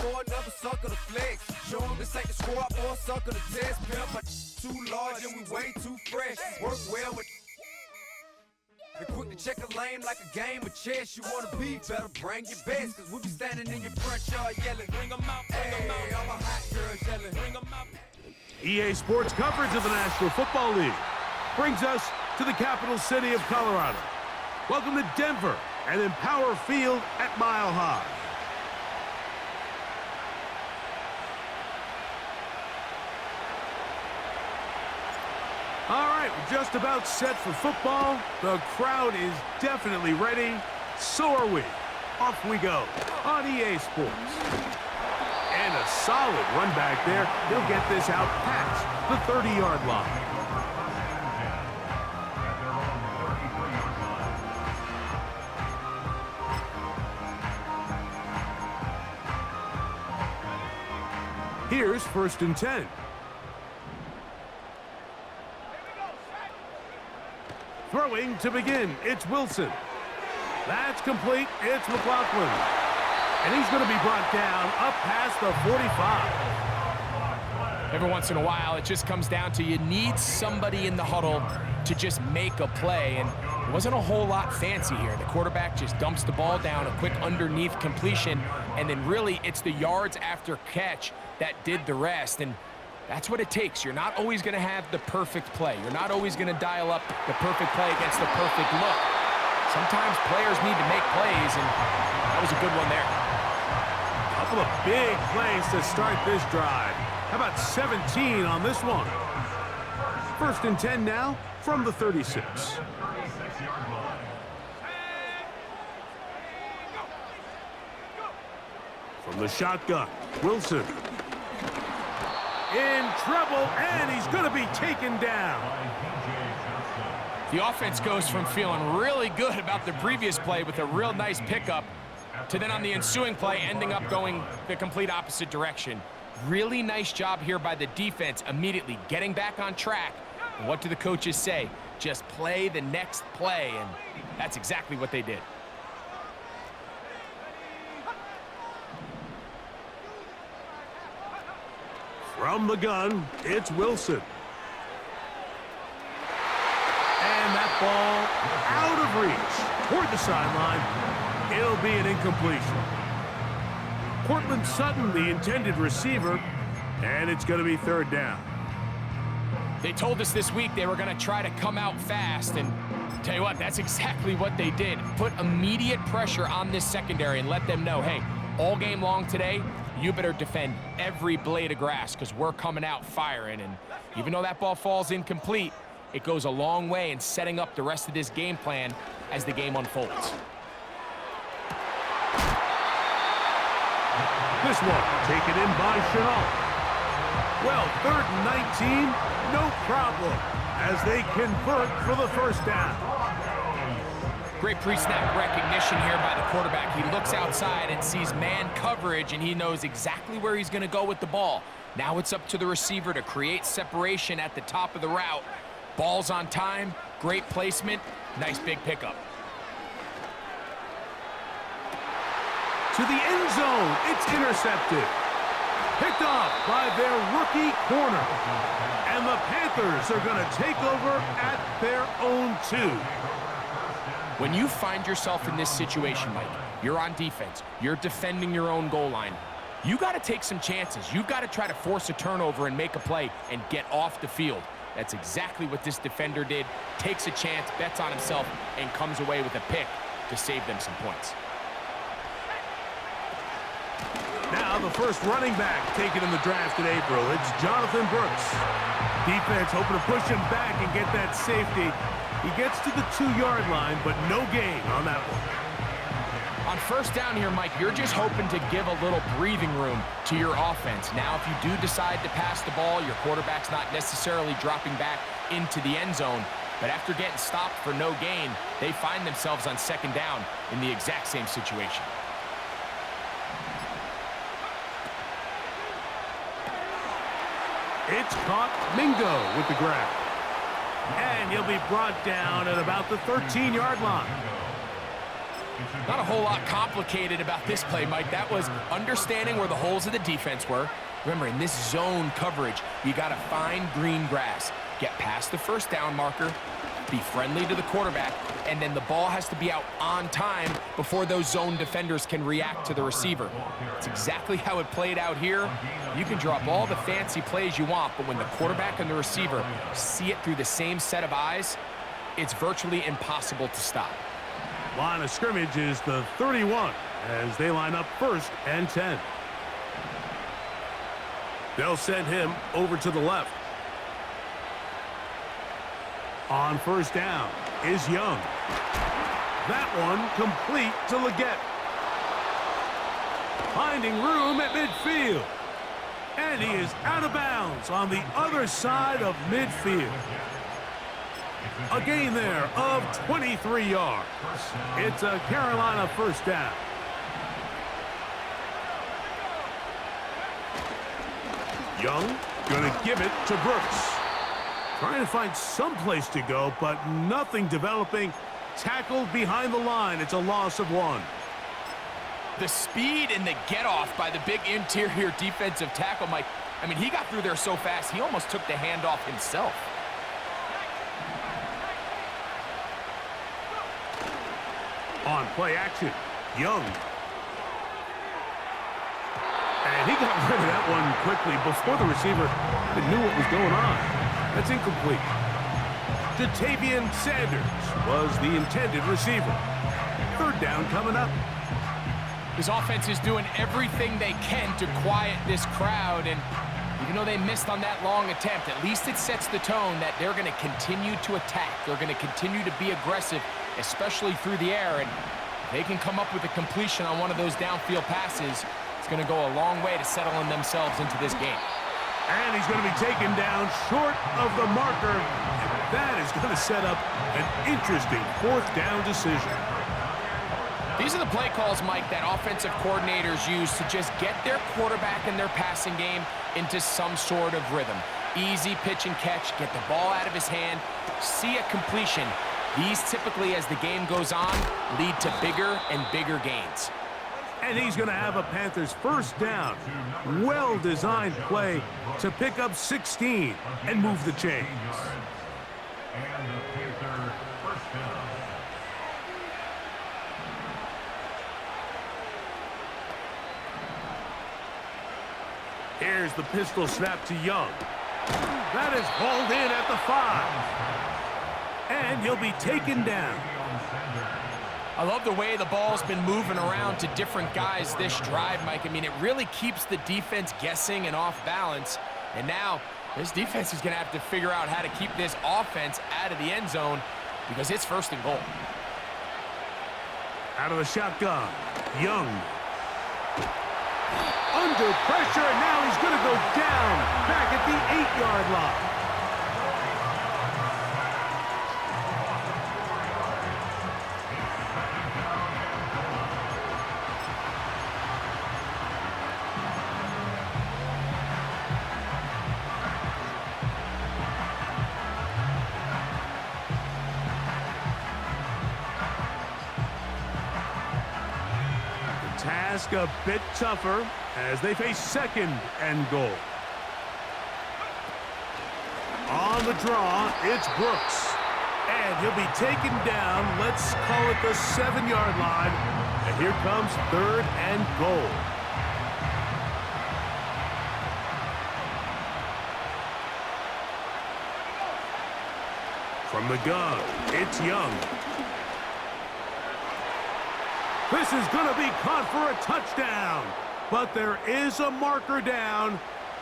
for another sucker to flex. Show them this ain't the squad for a sucker to test. Pimp, my too large and we way too fresh. Work well with and quick to check a lane like a game of chess. You wanna be better, bring your best. Cause we be standing in your front yard yelling. Bring 'em out, bring 'em out. All my hot girls yelling. Bring 'em out. EA Sports coverage of the National Football League brings us to the capital city of Colorado. Welcome to Denver and Empower Field at Mile High. All right, we're just about set for football. The crowd is definitely ready. So are we. Off we go on EA Sports. And a solid run back there. He'll get this out past the 30-yard line. Here's 1st and 10. Throwing to begin, it's Wilson. That's complete, it's McLaughlin. And he's going to be brought down up past the 45. Every once in a while, it just comes down to you need somebody in the huddle to just make a play. And it wasn't a whole lot fancy here. The quarterback just dumps the ball down, a quick underneath completion, and then really it's the yards after catch that did the rest. And that's what it takes. You're not always going to have the perfect play. You're not always going to dial up the perfect play against the perfect look. Sometimes players need to make plays, and that was a good one there. Couple of big plays to start this drive. How about 17 on this one? 1st and 10 now from the 36. From the shotgun, Wilson. In trouble, and he's going to be taken down. The offense goes from feeling really good about the previous play with a real nice pickup to then on the ensuing play ending up going the complete opposite direction. Really nice job here by the defense, immediately getting back on track. And what do the coaches say? Just play the next play, and that's exactly what they did. From the gun, it's Wilson. And that ball out of reach toward the sideline. It'll be an incompletion. Cortland Sutton, the intended receiver, and it's going to be 3rd down. They told us this week they were going to try to come out fast, and tell you what, that's exactly what they did. Put immediate pressure on this secondary and let them know, hey, all game long today, you better defend every blade of grass because we're coming out firing. And even though that ball falls incomplete, it goes a long way in setting up the rest of this game plan as the game unfolds. This one taken in by Chenault. Well, 3rd and 19, no problem, as they convert for the 1st down. Great pre-snap recognition here by the quarterback. He looks outside and sees man coverage, and he knows exactly where he's going to go with the ball. Now it's up to the receiver to create separation at the top of the route. Ball's on time, great placement, nice big pickup. To the end zone, it's intercepted. Picked off by their rookie corner. And the Panthers are going to take over at their own 2. When you find yourself in this situation, Mike, you're on defense, you're defending your own goal line, you got to take some chances. You've got to try to force a turnover and make a play and get off the field. That's exactly what this defender did. Takes a chance, bets on himself, and comes away with a pick to save them some points. Now the first running back taken in the draft in April. It's Jonathan Brooks. Defense hoping to push him back and get that safety. He gets to the 2-yard line, but no gain on that one. On 1st down here, Mike, you're just hoping to give a little breathing room to your offense. Now, if you do decide to pass the ball, your quarterback's not necessarily dropping back into the end zone. But after getting stopped for no gain, they find themselves on 2nd down in the exact same situation. It's caught. Mingo with the grab. And he'll be brought down at about the 13-yard line. Not a whole lot complicated about this play, Mike. That was understanding where the holes of the defense were. Remember, in this zone coverage, you got to find green grass. Get past the first down marker, be friendly to the quarterback, and then the ball has to be out on time before those zone defenders can react to the receiver. It's exactly how it played out here. You can draw up all the fancy plays you want, but when the quarterback and the receiver see it through the same set of eyes, it's virtually impossible to stop. Line of scrimmage is the 31 as they line up 1st and 10. They'll send him over to the left. On 1st down is Young. That one complete to Leggett. Finding room at midfield. And he is out of bounds on the other side of midfield. A gain there of 23 yards. It's a Carolina 1st down. Young gonna give it to Brooks. Trying to find some place to go, but nothing developing. Tackled behind the line. It's a loss of 1. The speed and the get-off by the big interior defensive tackle, Mike. I mean, he got through there so fast, he almost took the handoff himself. On play action, Young. And he got rid of that one quickly before the receiver knew what was going on. That's incomplete. Ja'Tavion Sanders was the intended receiver. 3rd down coming up. His offense is doing everything they can to quiet this crowd, and even though they missed on that long attempt, at least it sets the tone that they're going to continue to attack. They're going to continue to be aggressive, especially through the air, and if they can come up with a completion on one of those downfield passes, it's going to go a long way to settling themselves into this game. And he's going to be taken down short of the marker. And that is going to set up an interesting 4th down decision. These are the play calls, Mike, that offensive coordinators use to just get their quarterback and their passing game into some sort of rhythm. Easy pitch and catch, get the ball out of his hand, see a completion. These typically, as the game goes on, lead to bigger and bigger gains. And he's going to have a Panthers 1st down. Well-designed play to pick up 16 and move the chains. And the Panther 1st down. Here's the pistol snap to Young. That is hauled in at the 5. And he'll be taken down. I love the way the ball's been moving around to different guys this drive, Mike. I mean, it really keeps the defense guessing and off balance. And now, this defense is going to have to figure out how to keep this offense out of the end zone because it's 1st and goal. Out of the shotgun, Young. Under pressure, and now he's going to go down back at the 8-yard line. Task a bit tougher as they face 2nd and goal. On the draw, it's Brooks. And he'll be taken down, let's call it the 7-yard line. And here comes 3rd and goal. From the gun, it's Young. This is going to be caught for a touchdown. But there is a marker down,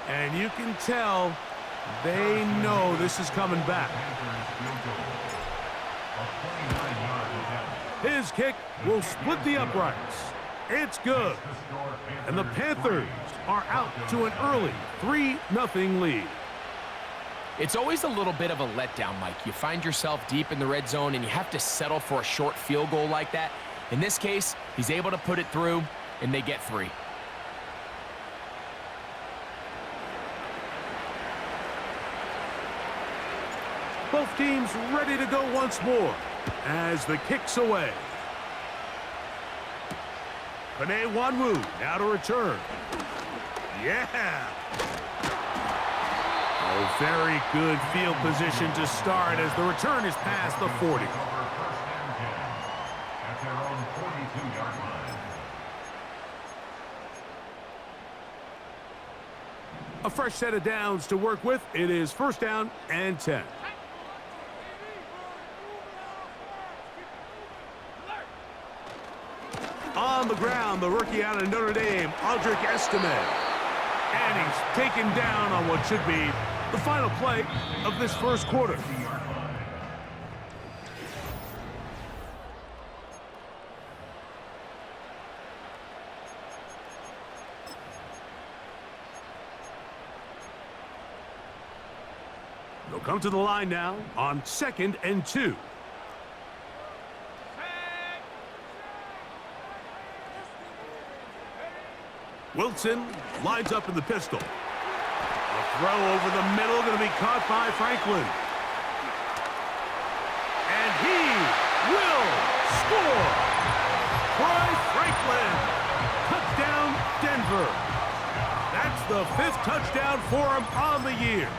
and you can tell they know this is coming back. His kick will split the uprights. It's good. And the Panthers are out to an early 3-0 lead. It's always a little bit of a letdown, Mike. You find yourself deep in the red zone, and you have to settle for a short field goal like that. In this case, he's able to put it through, and they get 3. Both teams ready to go once more as the kick's away. Wanwu now to return. Yeah. Oh, very good field position to start as the return is past the 40. At their own 42-yard line. A fresh set of downs to work with. It is 1st down and 10. On the ground, the rookie out of Notre Dame, Aldrick Estime. And he's taken down on what should be the final play of this first quarter. They'll come to the line now on 2nd and 2. Wilson lines up in the pistol. A throw over the middle, going to be caught by Franklin. And he will score! Troy Franklin! Touchdown, Denver! That's the 5th touchdown for him on the year.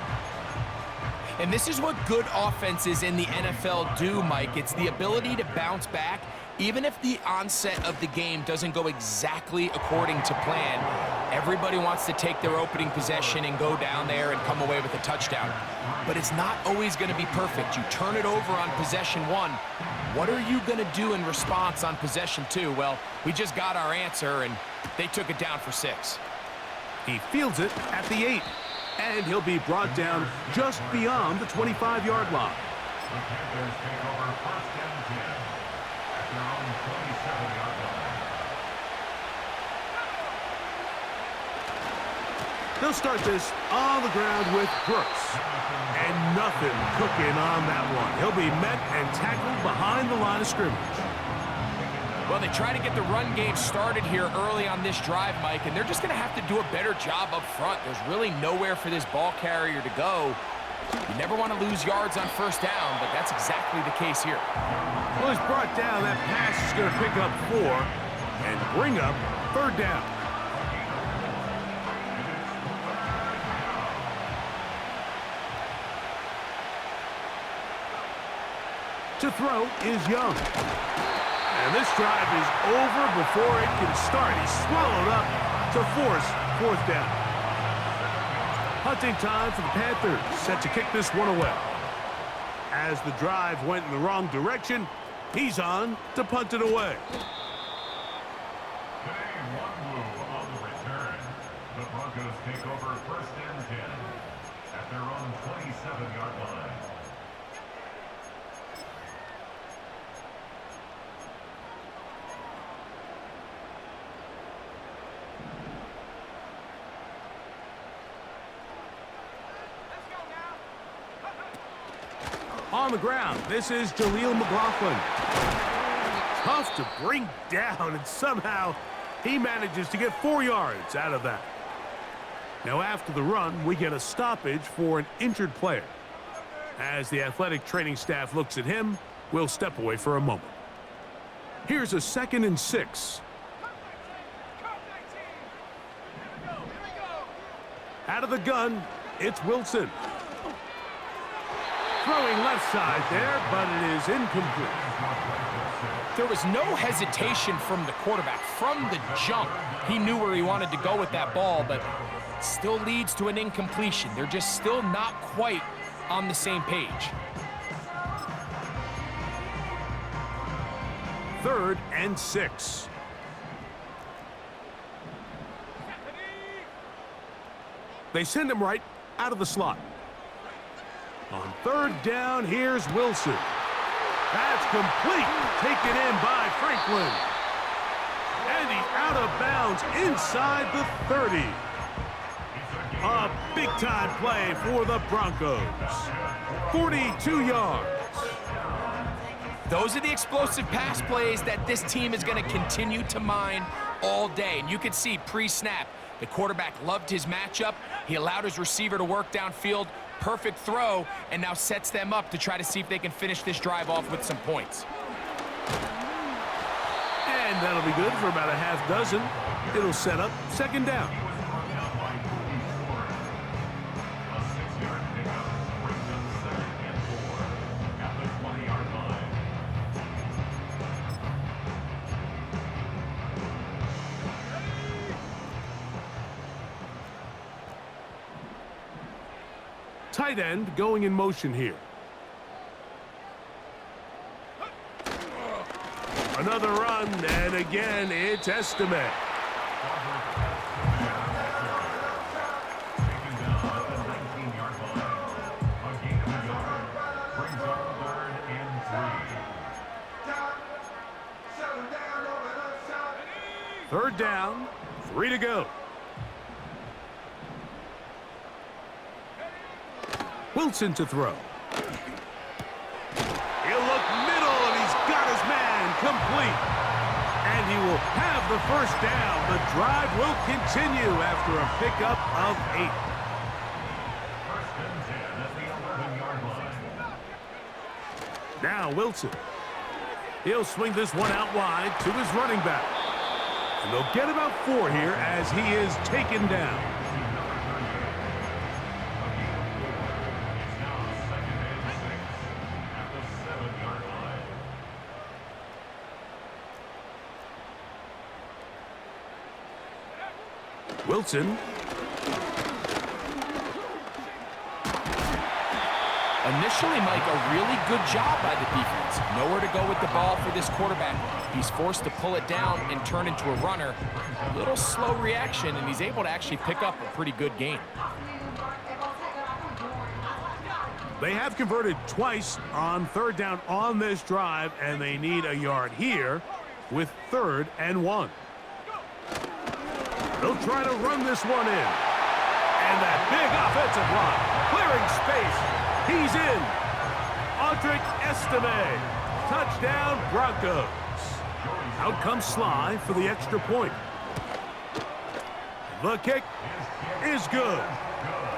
And this is what good offenses in the NFL do, Mike. It's the ability to bounce back. Even if the onset of the game doesn't go exactly according to plan, everybody wants to take their opening possession and go down there and come away with a touchdown. But it's not always going to be perfect. You turn it over on possession 1. What are you going to do in response on possession 2? Well, we just got our answer, and they took it down for 6. He fields it at the 8, and he'll be brought down just beyond the 25-yard line. The Panthers take over 1st and 10 at their own 27-yard line. They'll start this on the ground with Brooks. And nothing cooking on that one. He'll be met and tackled behind the line of scrimmage. Well, they try to get the run game started here early on this drive, Mike, and they're just going to have to do a better job up front. There's really nowhere for this ball carrier to go. You never want to lose yards on 1st down, but that's exactly the case here. Well, he's brought down. That pass is going to pick up 4 and bring up 3rd down. To throw is Young. And this drive is over before it can start. He's swallowed up to force 4th down. Hunting time for the Panthers, set to kick this one away. As the drive went in the wrong direction, he's on to punt it away. Wanwu on the return. The Broncos take over 1st and 10 at their own 27-yard line. On the ground, this is Jaleel McLaughlin. Tough to bring down, and somehow he manages to get 4 yards out of that. Now after the run, we get a stoppage for an injured player. As the athletic training staff looks at him, we'll step away for a moment. Here's a 2nd and 6. Out of the gun, it's Wilson. Throwing left side there, but it is incomplete. There was no hesitation from the quarterback. From the jump, he knew where he wanted to go with that ball, but still leads to an incompletion. They're just still not quite on the same page. 3rd and 6. They send him right out of the slot. On 3rd down, here's Wilson. That's complete. Taken in by Franklin. And he's out of bounds inside the 30. A big-time play for the Broncos. 42 yards. Those are the explosive pass plays that this team is going to continue to mine all day. And you can see pre-snap, the quarterback loved his matchup. He allowed his receiver to work downfield. Perfect throw, and now sets them up to try to see if they can finish this drive off with some points. And And that'll be good for about a half dozen. It'll set up second down. A 6-yard pickup brings up 2nd and 4 at the 20-yard line. Tight end going in motion here. Another run, and again, it's Estime. Taken down at the 19-yard line. A gain of a yard brings up 3rd and 3. Third down, 3 to go. Wilson to throw. He'll look middle, and he's got his man complete. And he will have the first down. The drive will continue after a pickup of 8. 1st and 10 at the 11-yard line. Now Wilson. He'll swing this one out wide to his running back. And they'll get about 4 here as he is taken down. It's now 2nd and 6 at the 7-yard line. Wilson. Initially, Mike, a really good job by the defense. Nowhere to go with the ball for this quarterback. He's forced to pull it down and turn into a runner. A little slow reaction, and he's able to actually pick up a pretty good gain. They have converted twice on 3rd down on this drive, and they need a yard here with 3rd and 1. They'll try to run this one in. And that big offensive line, clearing space. He's in. Audric Estime. Touchdown, Broncos. Out comes Sly for the extra point. The kick is good.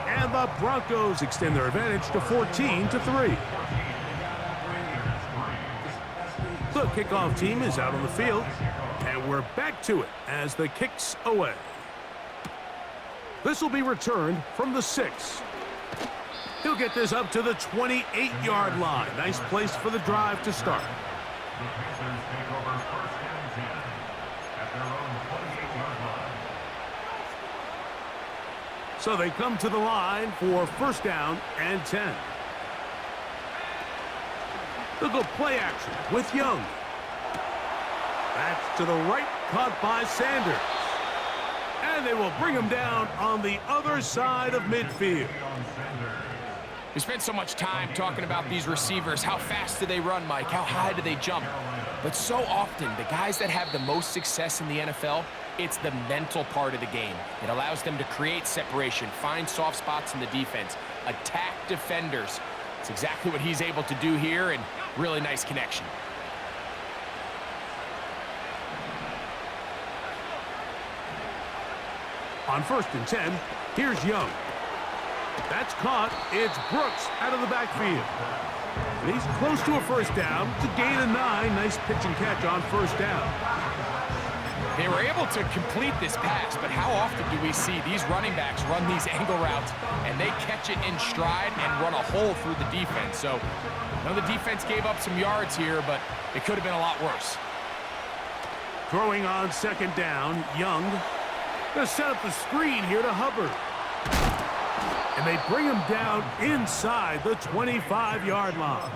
And the Broncos extend their advantage to 14-3. The kickoff team is out on the field, and we're back to it as the kick's away. This will be returned from the 6. He'll get this up to the 28-yard line. Nice place for the drive to start. The Panthers take over 1st and 10 at their own 28-yard line. So they come to the line for 1st down and 10. They'll go play action with Young. That's to the right, caught by Sanders. And they will bring him down on the other side of midfield. We spent so much time talking about these receivers. How fast do they run, Mike? How high do they jump? But so often, the guys that have the most success in the NFL, it's the mental part of the game. It allows them to create separation, find soft spots in the defense, attack defenders. It's exactly what he's able to do here, and really nice connection. On 1st and 10, here's Young. That's caught. It's Brooks out of the backfield. And he's close to a 1st down. It's a gain of 9. Nice pitch and catch on 1st down. They were able to complete this pass, but how often do we see these running backs run these angle routes and they catch it in stride and run a hole through the defense? So, I know the defense gave up some yards here, but it could have been a lot worse. Throwing on 2nd down, Young. Going to set up the screen here to Hubbard. And they bring him down inside the 25-yard line.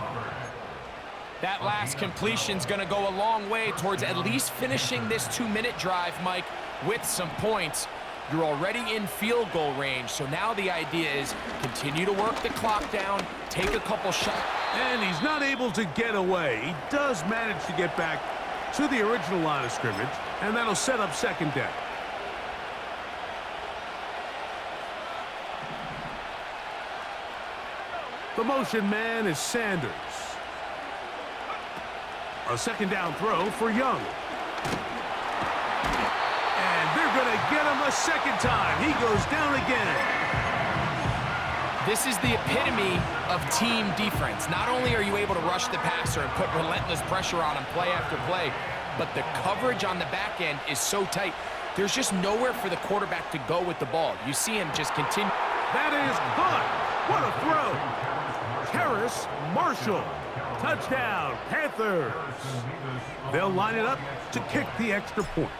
That last completion's going to go a long way towards at least finishing this 2-minute drive, Mike, with some points. You're already in field goal range, so now the idea is continue to work the clock down, take a couple shots. And he's not able to get away. He does manage to get back to the original line of scrimmage, and that'll set up 2nd down. The motion man is Sanders. A 2nd down throw for Young. And they're going to get him a 2nd time. He goes down again. This is the epitome of team defense. Not only are you able to rush the passer and put relentless pressure on him play after play, but the coverage on the back end is so tight. There's just nowhere for the quarterback to go with the ball. You see him just continue. That is caught. What a throw. Terrace Marshall. Touchdown, Panthers. They'll line it up to kick the extra point.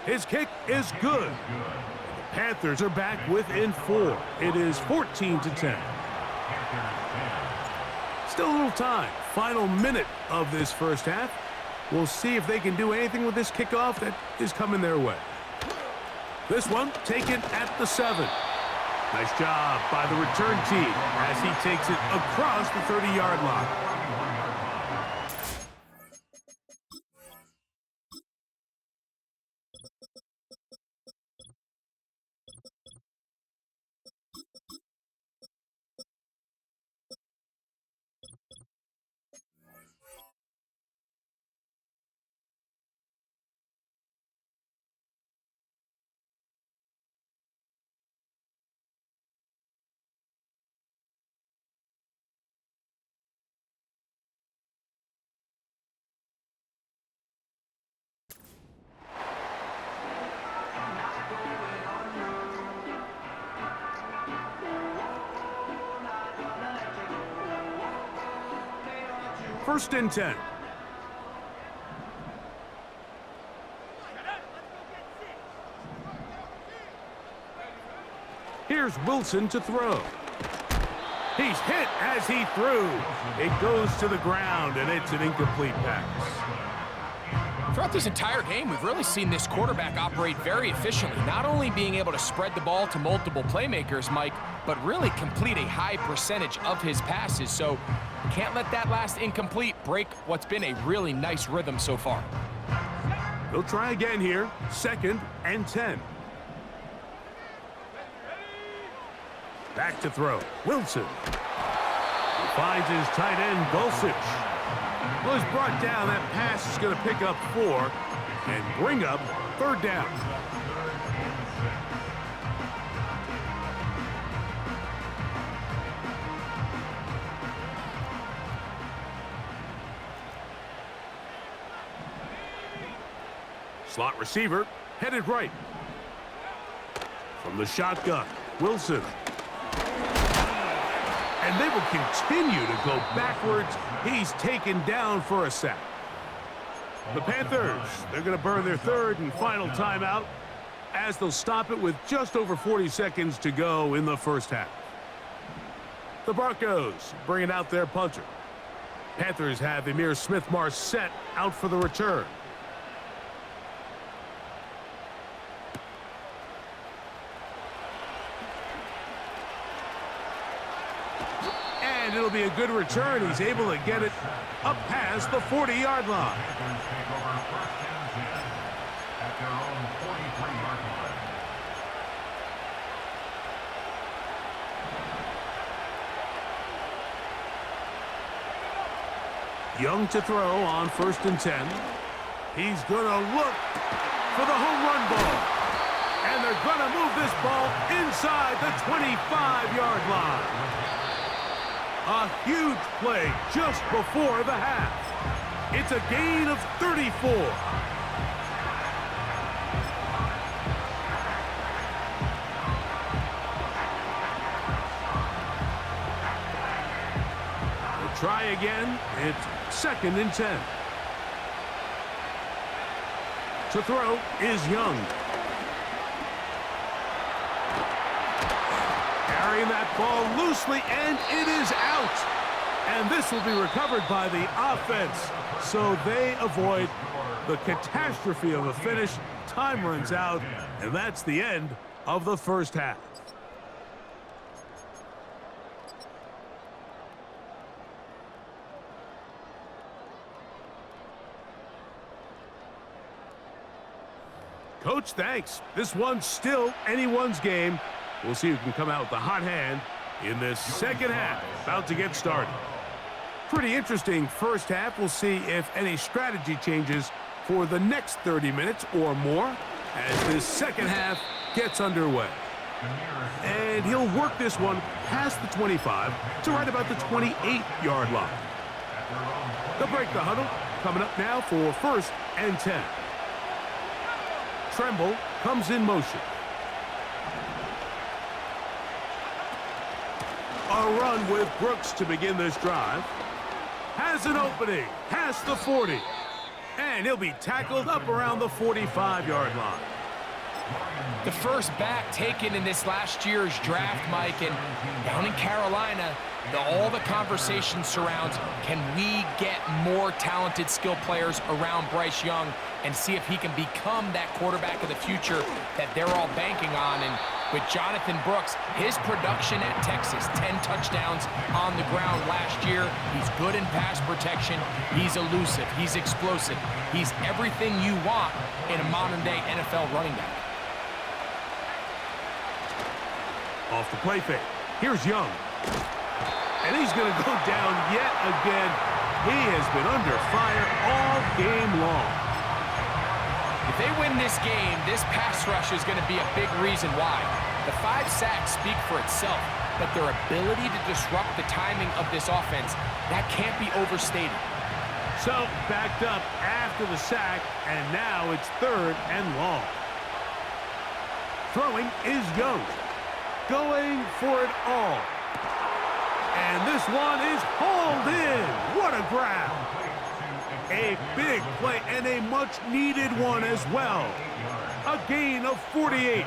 His kick is good. The Panthers are back within 4. It is 14-10. Still a little time. Final minute of this first half. We'll see if they can do anything with this kickoff that is coming their way. This one taken at the 7. Nice job by the return team as he takes it across the 30-yard line. First and 10. Here's Wilson to throw. He's hit as he threw. It goes to the ground, and it's an incomplete pass. Throughout this entire game, we've really seen this quarterback operate very efficiently, not only being able to spread the ball to multiple playmakers, Mike, but really complete a high percentage of his passes. So can't let that last incomplete break what's been a really nice rhythm so far. They'll try again here. 2nd and 10. Back to throw. Wilson. He finds his tight end, Dulcich. Well, he's brought down. That pass is going to pick up 4 and bring up 3rd down. Slot receiver headed right. From the shotgun, Wilson. And they will continue to go backwards. He's taken down for a sack. The Panthers, they're going to burn their 3rd and final timeout as they'll stop it with just over 40 seconds to go in the first half. The Broncos bringing out their punter. Panthers have Emir Smith-Marset out for the return. And it'll be a good return. He's able to get it up past the 40-yard line. Young to throw on 1st and 10. He's going to look for the home run ball. And they're going to move this ball inside the 25-yard line. A huge play just before the half. It's a gain of 34. We'll try again. It's 2nd and 10. To throw is Young. Carrying that ball loosely, and it is out. And this will be recovered by the offense, so they avoid the catastrophe of a finish. Time runs out, and that's the end of the first half. Coach, thanks. This one's still anyone's game. We'll see who can come out with the hot hand in this second half. About to get started. Pretty interesting first half. We'll see if any strategy changes for the next 30 minutes or more as this second half gets underway. And he'll work this one past the 25 to right about the 28-yard line. They'll break the huddle coming up now for 1st and 10. Tremble comes in motion. A run with Brooks to begin this drive. Has an opening, past the 40. And he'll be tackled up around the 45-yard line. The first back taken in this last year's draft, Mike, and down in Carolina, all the conversation surrounds, can we get more talented skill players around Bryce Young and see if he can become that quarterback of the future that they're all banking on. And with Jonathan Brooks, his production at Texas, 10 touchdowns on the ground last year. He's good in pass protection. He's elusive. He's explosive. He's everything you want in a modern-day NFL running back. Off the play fake. Here's Young. And he's going to go down yet again. He has been under fire all game long. If they win this game, this pass rush is going to be a big reason why. The 5 sacks speak for itself, but their ability to disrupt the timing of this offense, that can't be overstated. So, backed up after the sack, and now it's 3rd and long. Throwing is Young. Going for it all. And this one is hauled in. What a grab. A big play and a much-needed one as well. A gain of 48.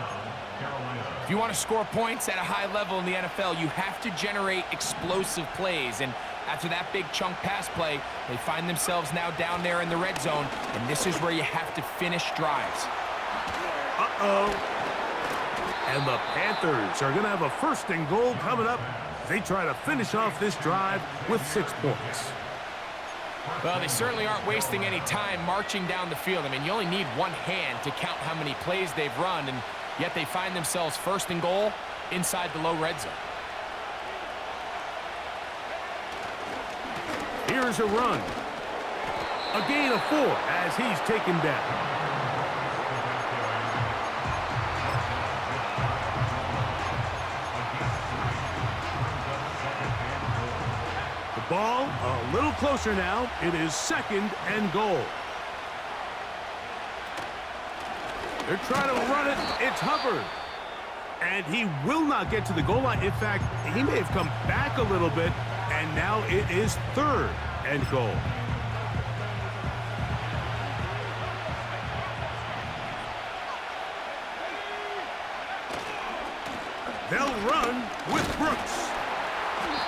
If you want to score points at a high level in the NFL, you have to generate explosive plays. And after that big chunk pass play, they find themselves now down there in the red zone. And this is where you have to finish drives. Uh-oh. And the Panthers are going to have a 1st and goal coming up. They try to finish off this drive with 6 points. Well, they certainly aren't wasting any time marching down the field. I mean, you only need one hand to count how many plays they've run, and yet they find themselves 1st and goal inside the low red zone. Here's a run. A gain of 4 as he's taken down. Ball a little closer now. It is 2nd and goal. They're trying to run it. It's Hubbard. And he will not get to the goal line. In fact, he may have come back a little bit. And now it is 3rd and goal. They'll run with Brooks.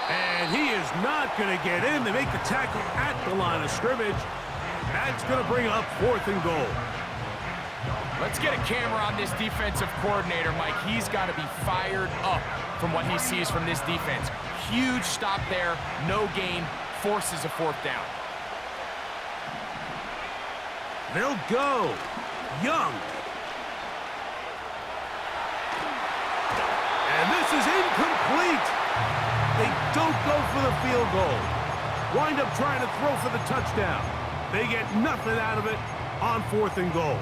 And he is not going to get in. They make the tackle at the line of scrimmage. That's going to bring up 4th and goal. Let's get a camera on this defensive coordinator, Mike. He's got to be fired up from what he sees from this defense. Huge stop there, no gain, forces a 4th down. They'll go. Young. And this is incomplete. They don't go for the field goal. Wind up trying to throw for the touchdown. They get nothing out of it on 4th and goal.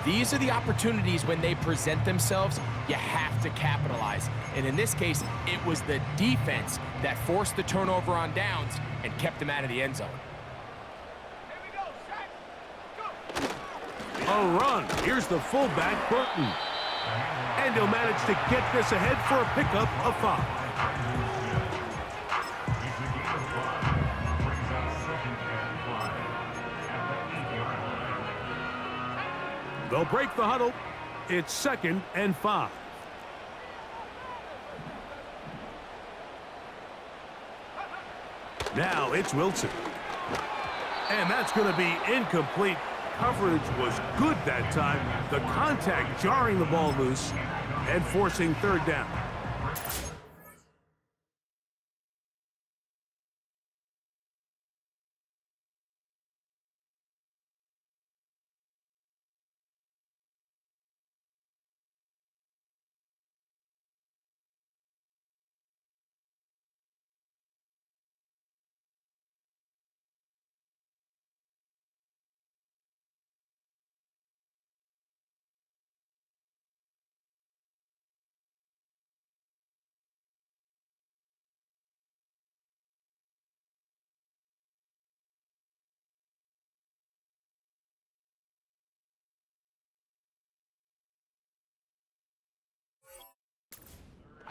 These are the opportunities when they present themselves, you have to capitalize. And in this case, it was the defense that forced the turnover on downs and kept them out of the end zone. A run. Here's the fullback, Burton. And he'll manage to get this ahead for a pickup of 5. They'll break the huddle. It's 2nd and 5. Now it's Wilson. And that's going to be incomplete. Coverage was good that time. The contact jarring the ball loose and forcing 3rd down.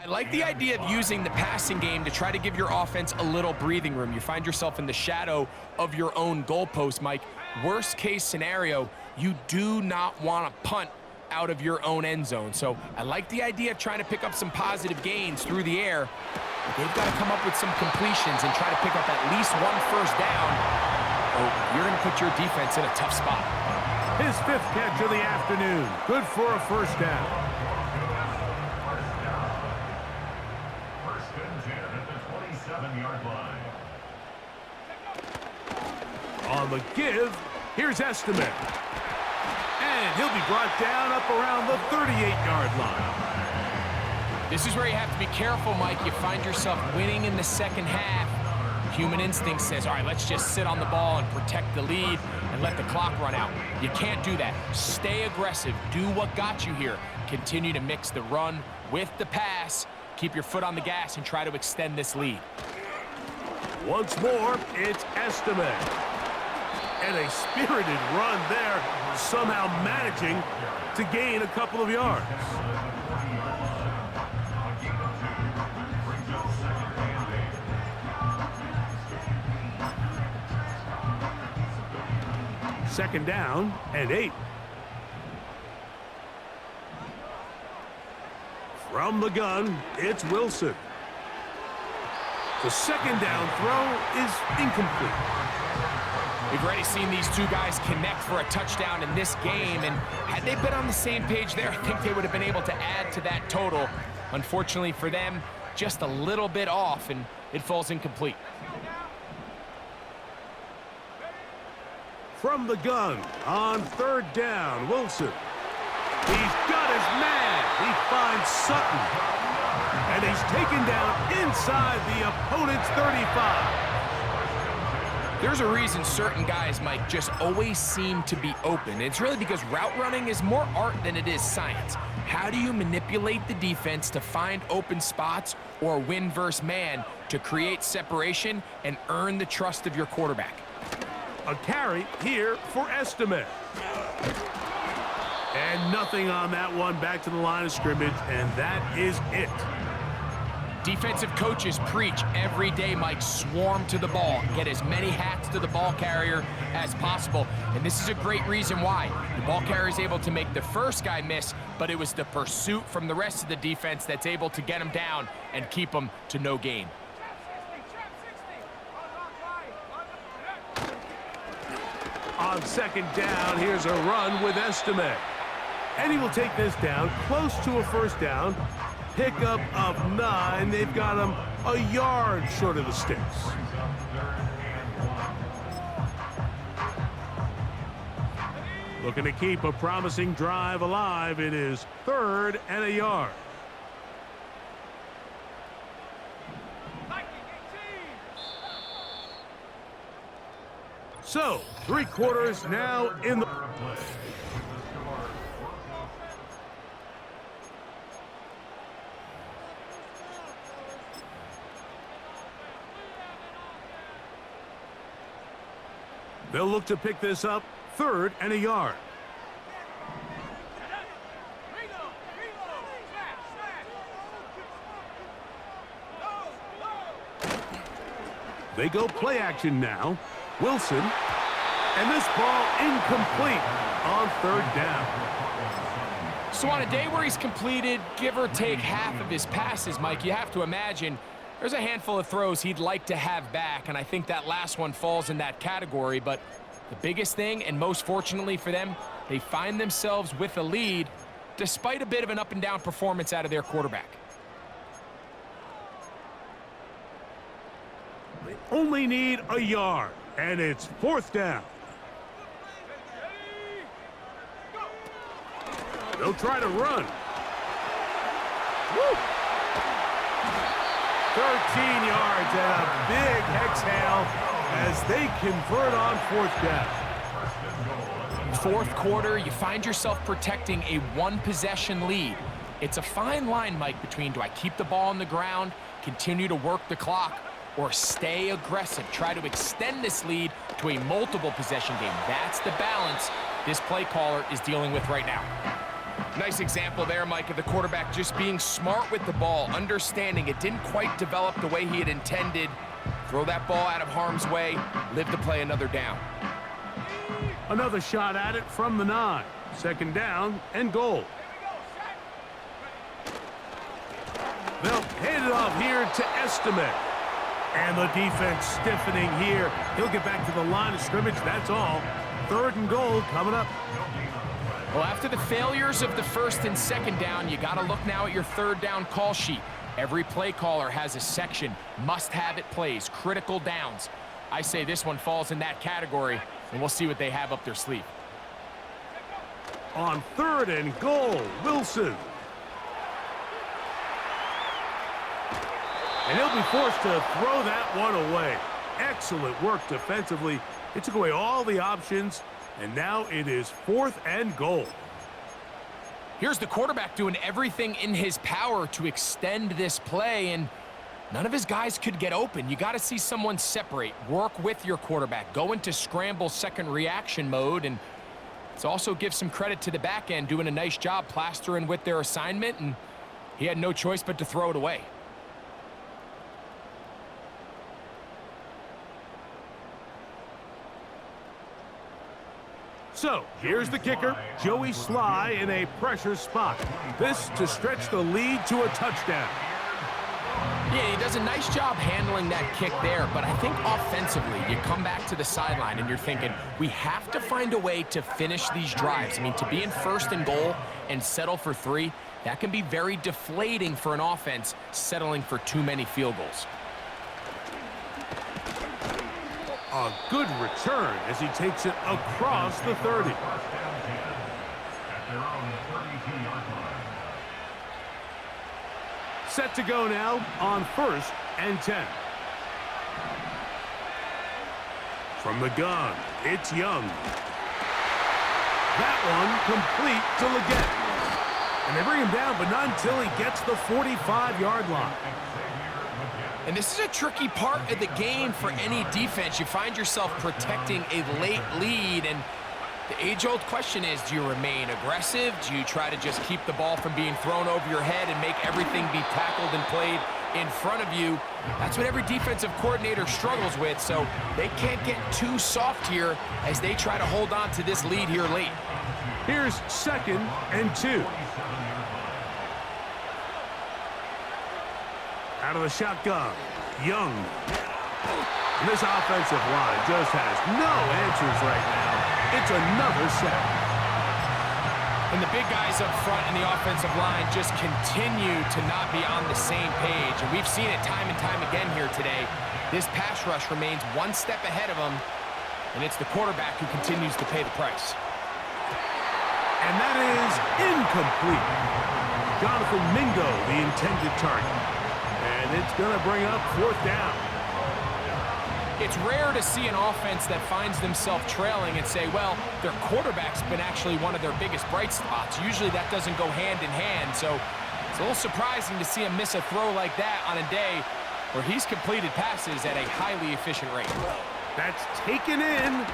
I like the idea of using the passing game to try to give your offense a little breathing room. You find yourself in the shadow of your own goalpost, Mike. Worst case scenario, you do not want to punt out of your own end zone. So I like the idea of trying to pick up some positive gains through the air. But they've got to come up with some completions and try to pick up at least one first down. Oh, you're going to put your defense in a tough spot. His 5th catch of the afternoon. Good for a first down. First and 10 at the 27-yard line. On the give, here's Estime. And he'll be brought down up around the 38-yard line. This is where you have to be careful, Mike. You find yourself winning in the second half. Human instinct says, all right, let's just sit on the ball and protect the lead and let the clock run out. You can't do that. Stay aggressive. Do what got you here. Continue to mix the run with the pass. Keep your foot on the gas and try to extend this lead. Once more, it's Estime. And a spirited run there, somehow managing to gain a couple of yards. Second down and 8. From the gun, it's Wilson. The second down throw is incomplete. We've already seen these two guys connect for a touchdown in this game, and had they been on the same page there, I think they would have been able to add to that total. Unfortunately for them, just a little bit off, and it falls incomplete. From the gun, on third down, Wilson. He's got his man. He finds Sutton. And he's taken down inside the opponent's 35. There's a reason certain guys, Mike, just always seem to be open. It's really because route running is more art than it is science. How do you manipulate the defense to find open spots or win versus man to create separation and earn the trust of your quarterback? A carry here for Estime. And nothing on that one, back to the line of scrimmage, and that is it. Defensive coaches preach every day, Mike, swarm to the ball. Get as many hats to the ball carrier as possible. And this is a great reason why. The ball carrier is able to make the first guy miss, but it was the pursuit from the rest of the defense that's able to get him down and keep him to no gain. On second down, here's a run with Estime. And he will take this down close to a first down. Pickup of 9. They've got him a yard short of the sticks. Looking to keep a promising drive alive. It is 3rd and a yard. So, 3 quarters now in the... They'll look to pick this up, 3rd and a yard. They go play action now. Wilson, and this ball incomplete on 3rd down. So on a day where he's completed, give or take half of his passes, Mike, you have to imagine there's a handful of throws he'd like to have back, and I think that last one falls in that category. But the biggest thing, and most fortunately for them, they find themselves with a lead despite a bit of an up-and-down performance out of their quarterback. They only need a yard, and it's 4th down. They'll try to run. Woo! 13 yards and a big exhale as they convert on 4th down. 4th quarter, you find yourself protecting a 1-possession lead. It's a fine line, Mike, between do I keep the ball on the ground, continue to work the clock, or stay aggressive, try to extend this lead to a multiple possession game. That's the balance this play caller is dealing with right now. Nice example there, Mike, of the quarterback just being smart with the ball, understanding it didn't quite develop the way he had intended. Throw that ball out of harm's way, live to play another down. Another shot at it from the 9. 2nd down and goal. They'll hand it off here to Estimate. And the defense stiffening here. He'll get back to the line of scrimmage, that's all. 3rd and goal coming up. Well, after the failures of the 1st and 2nd down, you got to look now at your 3rd down call sheet. Every play caller has a section, must-have-it plays, critical downs. I say this one falls in that category, and we'll see what they have up their sleeve. On 3rd and goal, Wilson. And he'll be forced to throw that one away. Excellent work defensively. It took away all the options, and now it is 4th and goal. Here's the quarterback doing everything in his power to extend this play, and none of his guys could get open. You got to see someone separate, work with your quarterback, go into scramble second reaction mode, and let's also give some credit to the back end doing a nice job plastering with their assignment, and he had no choice but to throw it away. So, here's the kicker, Joey Sly in a pressure spot. This to stretch the lead to a touchdown. Yeah, he does a nice job handling that kick there, but I think offensively, you come back to the sideline and you're thinking, we have to find a way to finish these drives. I mean, to be in 1st and goal and settle for 3, that can be very deflating for an offense settling for too many field goals. A good return as he takes it across the 30. Set to go now on 1st and 10. From the gun, it's Young. That one complete to Leggett. And they bring him down, but not until he gets the 45-yard line. And this is a tricky part of the game for any defense. You find yourself protecting a late lead, and the age-old question is, do you remain aggressive? Do you try to just keep the ball from being thrown over your head and make everything be tackled and played in front of you? That's what every defensive coordinator struggles with, so they can't get too soft here as they try to hold on to this lead here late. Here's 2nd and 2. Out of the shotgun, Young. And this offensive line just has no answers right now. It's another sack. And the big guys up front in the offensive line just continue to not be on the same page. And we've seen it time and time again here today. This pass rush remains one step ahead of them, and it's the quarterback who continues to pay the price. And that is incomplete. Jonathan Mingo, the intended target. And it's going to bring up 4th down. It's rare to see an offense that finds themselves trailing and say, well, their quarterback's been actually one of their biggest bright spots. Usually that doesn't go hand in hand, so it's a little surprising to see him miss a throw like that on a day where he's completed passes at a highly efficient rate. That's taken in.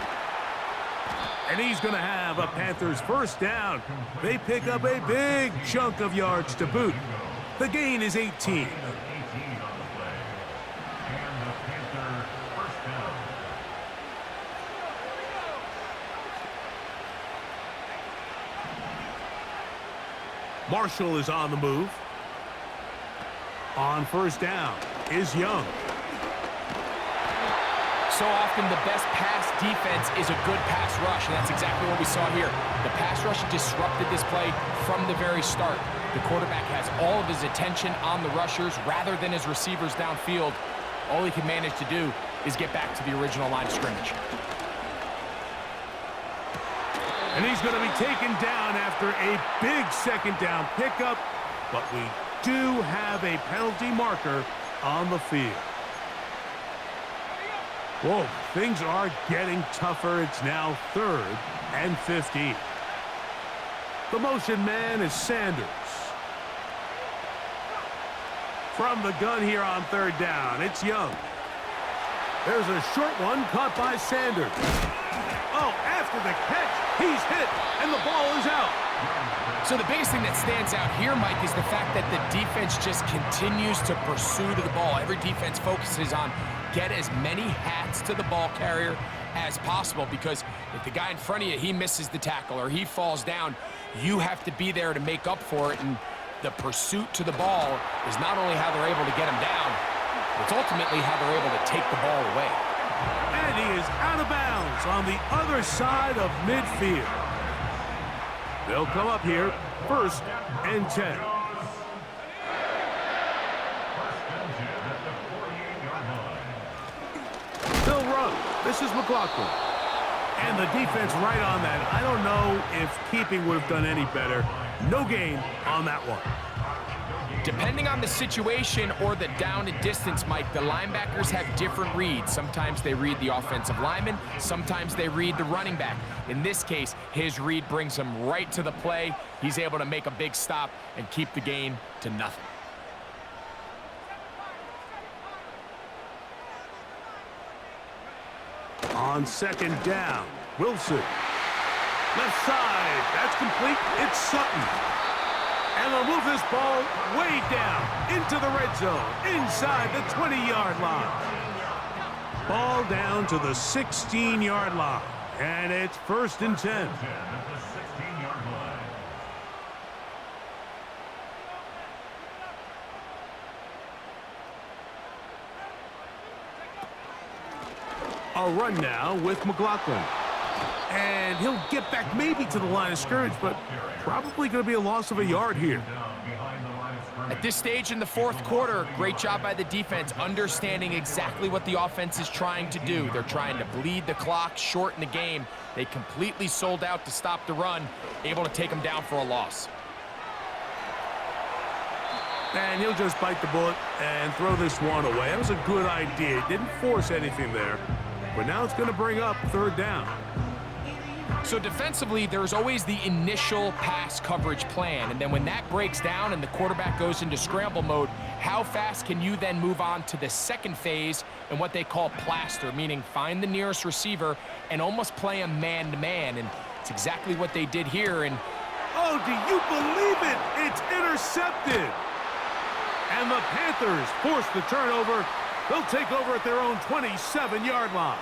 And he's going to have a Panthers 1st down. They pick up a big chunk of yards to boot. The gain is 18. Marshall is on the move. On 1st down is Young. So often the best pass defense is a good pass rush, and that's exactly what we saw here. The pass rush disrupted this play from the very start. The quarterback has all of his attention on the rushers rather than his receivers downfield. All he can manage to do is get back to the original line of scrimmage. And he's going to be taken down after a big 2nd down pickup, but we do have a penalty marker on the field. Whoa, things are getting tougher. It's now 3rd and 15. The motion man is Sanders. From the gun here on 3rd down, it's Young. There's a short one caught by Sanders. Oh, after the catch, he's hit, and the ball is out. So the biggest thing that stands out here, Mike, is the fact that the defense just continues to pursue to the ball. Every defense focuses on get as many hats to the ball carrier as possible, because if the guy in front of you, he misses the tackle or he falls down, you have to be there to make up for it. And the pursuit to the ball is not only how they're able to get him down, it's ultimately how they're able to take the ball away. And he is out of bounds on the other side of midfield. They'll come up here, 1st and 10. First and 10 at the 48-yard line. They'll run. This is McLaughlin. And the defense right on that. I don't know if keeping would have done any better. No gain on that one. Depending on the situation or the down and distance, Mike, the linebackers have different reads. Sometimes they read the offensive lineman, sometimes they read the running back. In this case, his read brings him right to the play. He's able to make a big stop and keep the gain to nothing. On 2nd down, Wilson. Left side, that's complete. It's Sutton. And they'll move this ball way down into the red zone, inside the 20-yard line. Ball down to the 16-yard line, and it's 1st and 10. At the 16-yard line. A run now with McLaughlin. And he'll get back maybe to the line of scrimmage, but probably going to be a loss of a yard here. At this stage in the 4th quarter, great job by the defense, understanding exactly what the offense is trying to do. They're trying to bleed the clock, shorten the game. They completely sold out to stop the run, able to take them down for a loss. And he'll just bite the bullet and throw this one away. That was a good idea. Didn't force anything there. But now it's going to bring up 3rd down. So defensively, there's always the initial pass coverage plan, and then when that breaks down and the quarterback goes into scramble mode, how fast can you then move on to the second phase and what they call plaster, meaning find the nearest receiver and almost play a man-to-man, and it's exactly what they did here. And oh, do you believe it? It's intercepted. And the Panthers force the turnover. They'll take over at their own 27-yard line.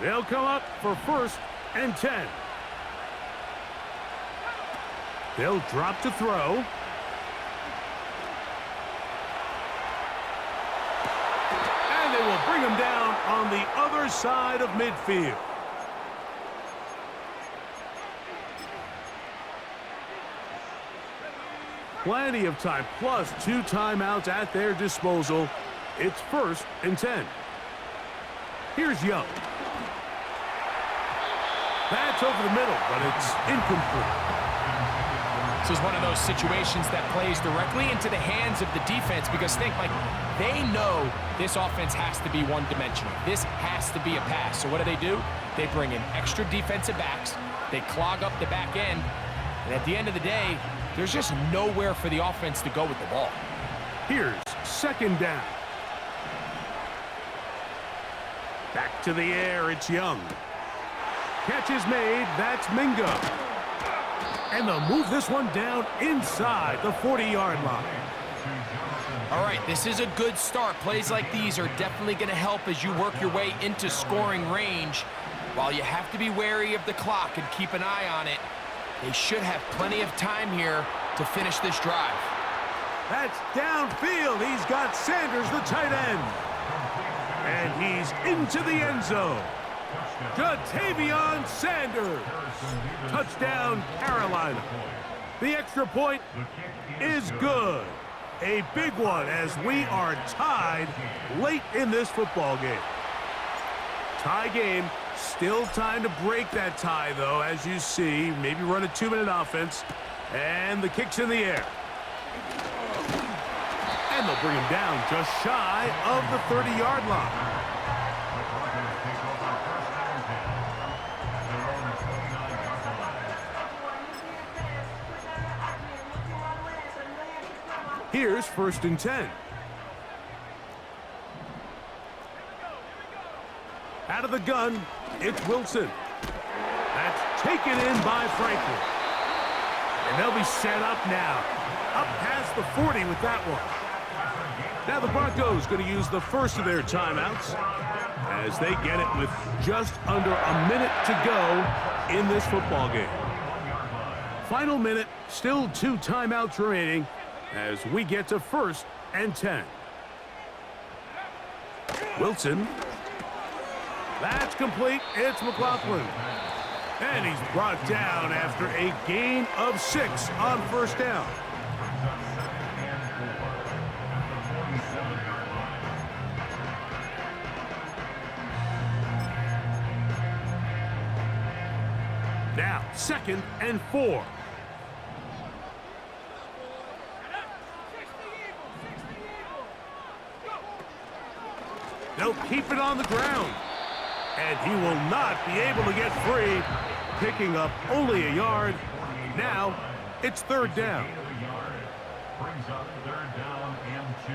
They'll come up for 1st and 10. They'll drop to throw. And they will bring him down on the other side of midfield. Plenty of time, plus 2 timeouts at their disposal. It's 1st and 10. Here's Young. That's over the middle, but it's incomplete. This is one of those situations that plays directly into the hands of the defense, because think, like, they know this offense has to be one-dimensional. This has to be a pass. So what do? They bring in extra defensive backs. They clog up the back end. And at the end of the day, there's just nowhere for the offense to go with the ball. Here's 2nd down. Back to the air, it's Young. Catch is made, that's Mingo. And they'll move this one down inside the 40-yard line. All right, this is a good start. Plays like these are definitely going to help as you work your way into scoring range. While you have to be wary of the clock and keep an eye on it, they should have plenty of time here to finish this drive. That's downfield. He's got Sanders, the tight end. And he's into the end zone. Jatavion Sanders. Touchdown, Carolina. The extra point is good. A big one as we are tied late in this football game. Tie game. Still time to break that tie, though, as you see. Maybe run a 2-minute offense. And the kick's in the air. And they'll bring him down just shy of the 30-yard line. Here's 1st and 10. Out of the gun, it's Wilson. That's taken in by Franklin. And they'll be set up now. Up past the 40 with that one. Now the Broncos going to use the first of their timeouts as they get it with just under a minute to go in this football game. Final minute, still 2 timeouts remaining as we get to 1st and 10. Wilson. That's complete. It's McLaughlin. And he's brought down after a gain of 6 on 1st down. Now, 2nd and 4. They'll keep it on the ground. And he will not be able to get free, picking up only a yard. Now, it's 3rd down. Brings up 3rd down and 2.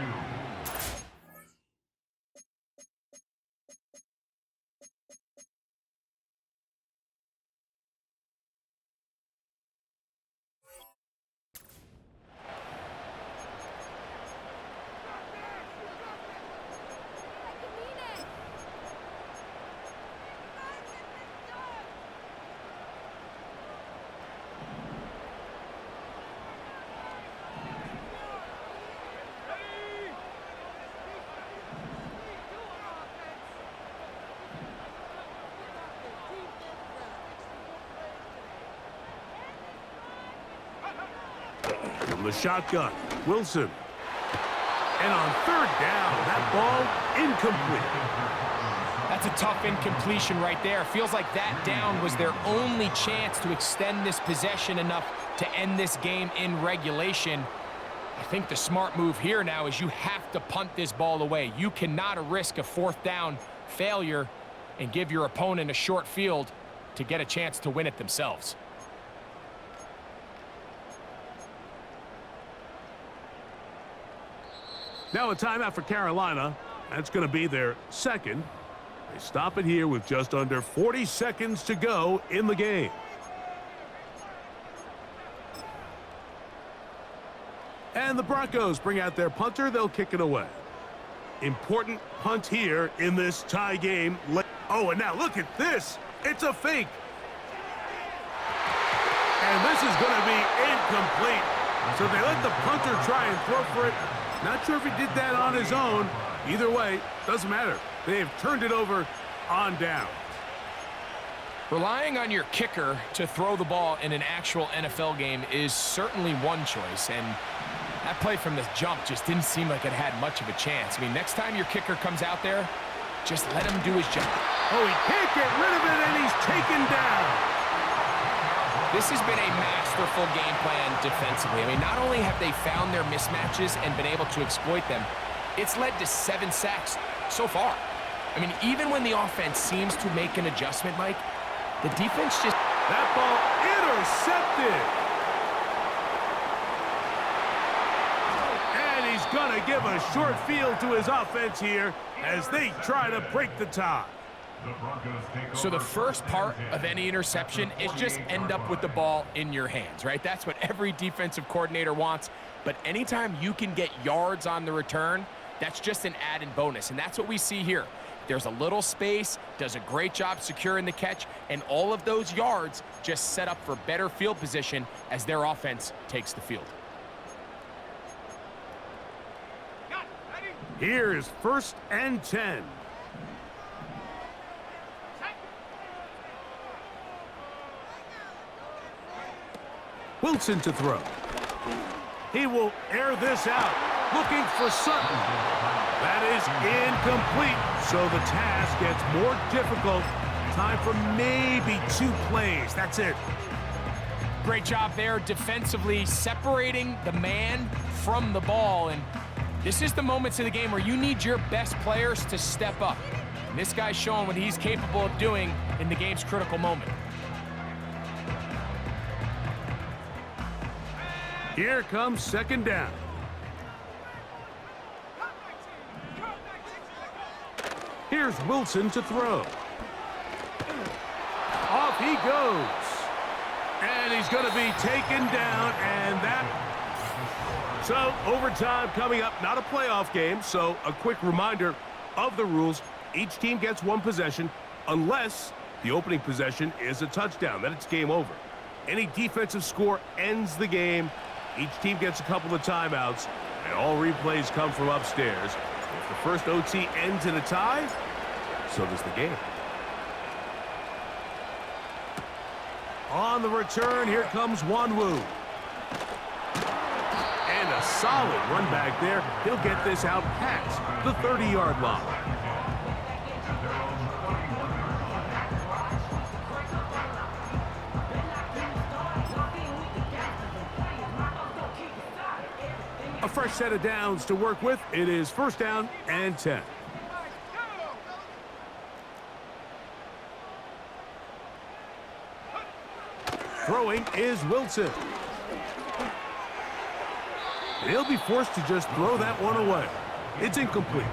From the shotgun, Wilson. And on 3rd down, that ball incomplete. That's a tough incompletion right there. Feels like that down was their only chance to extend this possession enough to end this game in regulation. I think the smart move here now is you have to punt this ball away. You cannot risk a 4th down failure and give your opponent a short field to get a chance to win it themselves. Now a timeout for Carolina. That's going to be their 2nd. They stop it here with just under 40 seconds to go in the game. And the Broncos bring out their punter. They'll kick it away. Important punt here in this tie game. Oh, and now look at this. It's a fake. And this is going to be incomplete. So they let the punter try and throw for it. Not sure if he did that on his own. Either way, doesn't matter. They have turned it over on down. Relying on your kicker to throw the ball in an actual NFL game is certainly one choice, and that play from the jump just didn't seem like it had much of a chance. I mean, next time your kicker comes out there, just let him do his job. Oh, he can't get rid of it, and he's taken down. This has been a masterful game plan defensively. I mean, not only have they found their mismatches and been able to exploit them, it's led to 7 sacks so far. I mean, even when the offense seems to make an adjustment, Mike, the defense just... That ball intercepted. And he's going to give a short field to his offense here as they try to break the tie. So the first part of any interception is just end up with the ball in your hands, right? That's what every defensive coordinator wants. But anytime you can get yards on the return, that's just an added bonus. And that's what we see here. There's a little space, does a great job securing the catch, and all of those yards just set up for better field position as their offense takes the field. Here's 1st and 10. Wilson to throw. He will air this out, looking for Sutton. That is incomplete, so the task gets more difficult. Time for maybe 2 plays. That's it. Great job there defensively, separating the man from the ball. And this is the moments of the game where you need your best players to step up. And this guy's showing what he's capable of doing in the game's critical moment. Here comes 2nd down. Here's Wilson to throw. Off he goes. And he's going to be taken down, and that... So, overtime coming up. Not a playoff game, so a quick reminder of the rules. Each team gets one possession unless the opening possession is a touchdown. Then it's game over. Any defensive score ends the game. Each team gets a couple of timeouts, and all replays come from upstairs. If the first OT ends in a tie, so does the game. On the return, here comes Wanwu. And a solid run back there. He'll get this out past the 30-yard line. A fresh set of downs to work with. It is first down and 10. Throwing is Wilson. He'll be forced to just throw that one away. It's incomplete.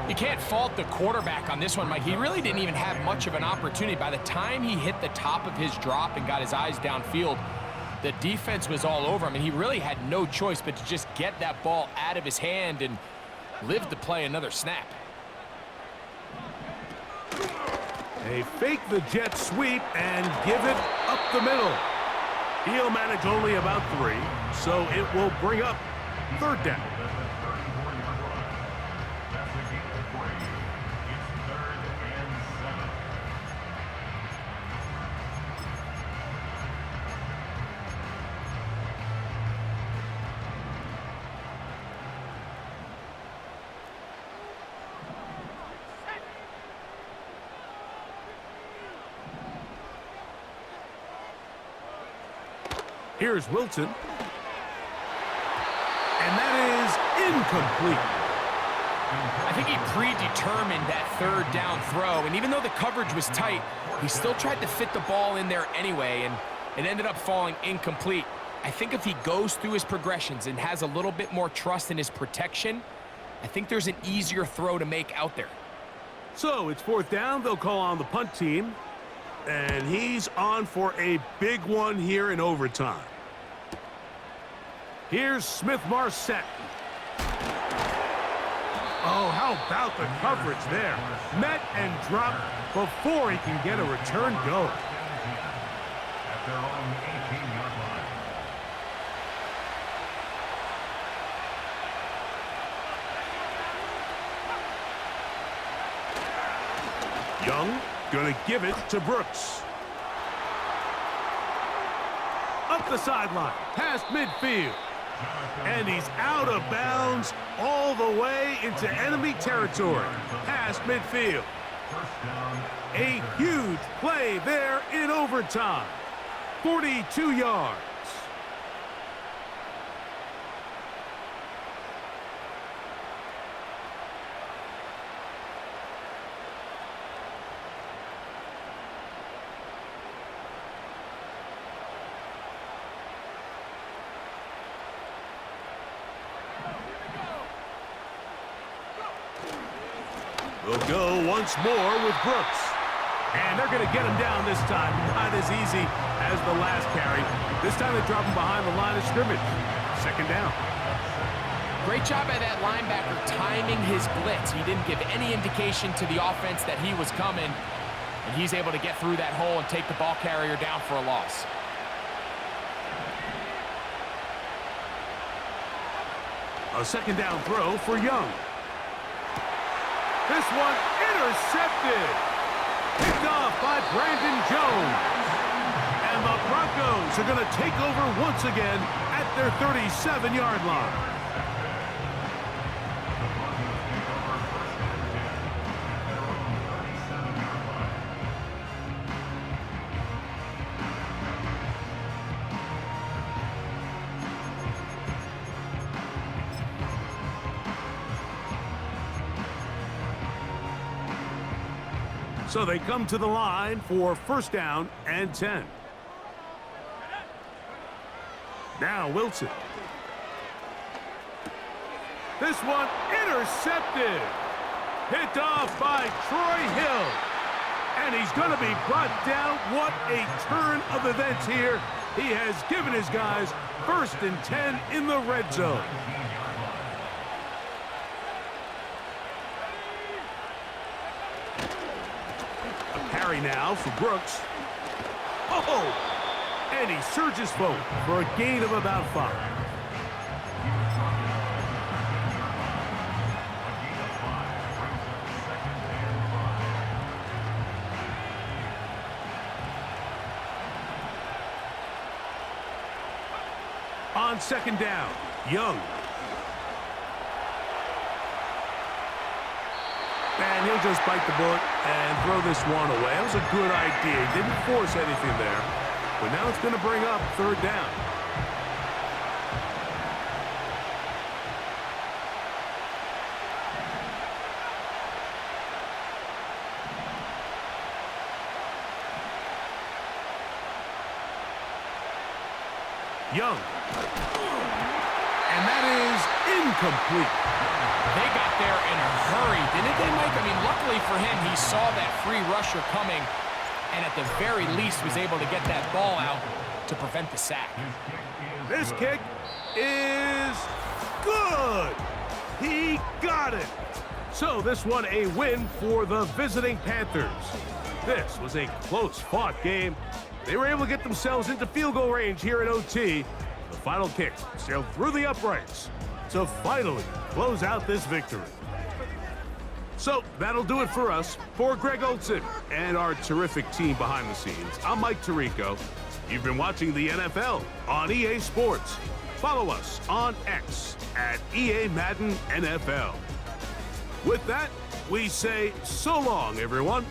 You can't fault the quarterback on this one, Mike. He really didn't even have much of an opportunity. By the time he hit the top of his drop and got his eyes downfield, the defense was all over him, and he really had no choice but to just get that ball out of his hand and live to play another snap. They fake the jet sweep and give it up the middle. He'll manage only about 3, so it will bring up third down. Here's Wilson. And that is incomplete. I think he predetermined that third down throw, and even though the coverage was tight, he still tried to fit the ball in there anyway, and it ended up falling incomplete. I think if he goes through his progressions and has a little bit more trust in his protection, I think there's an easier throw to make out there. So it's fourth down. They'll call on the punt team, and he's on for a big one here in overtime. Here's Smith-Marset. Oh, how about the coverage there? Met and dropped before he can get a return go. At their own 18-yard line. Young gonna give it to Brooks. Up the sideline, past midfield. And he's out of bounds all the way into enemy territory, past midfield. A huge play there in overtime. 42 yards. We'll go once more with Brooks. And they're going to get him down this time. Not as easy as the last carry. This time they drop him behind the line of scrimmage. Second down. Great job by that linebacker timing his blitz. He didn't give any indication to the offense that he was coming, and he's able to get through that hole and take the ball carrier down for a loss. A second down throw for Young. This one intercepted. Picked off by Brandon Jones. And the Broncos are going to take over once again at their 37-yard line. So they come to the line for first down and 10. Now Wilson. This one intercepted. Picked off by Troy Hill. And he's going to be brought down. What a turn of events here. He has given his guys 1st and 10 in the red zone. A carry now for Brooks. Oh! And he surges forward for a gain of about 5. On 2nd down, Young. And he'll just bite the bullet and throw this one away. That was a good idea. He didn't force anything there. But now it's going to bring up 3rd down. Young. And that is incomplete. They got there in a hurry, didn't they, Mike? I mean, luckily for him, he saw that free rusher coming and at the very least was able to get that ball out to prevent the sack. This kick is good. He got it. So this one a win for the visiting Panthers. This was a close-fought game. They were able to get themselves into field goal range here in OT. The final kick sailed through the uprights to finally close out this victory. So that'll do it for us. For Greg Olson and our terrific team behind the scenes, I'm Mike Tirico. You've been watching the NFL on EA Sports. Follow us on X at EA Madden NFL. With that, we say so long, everyone.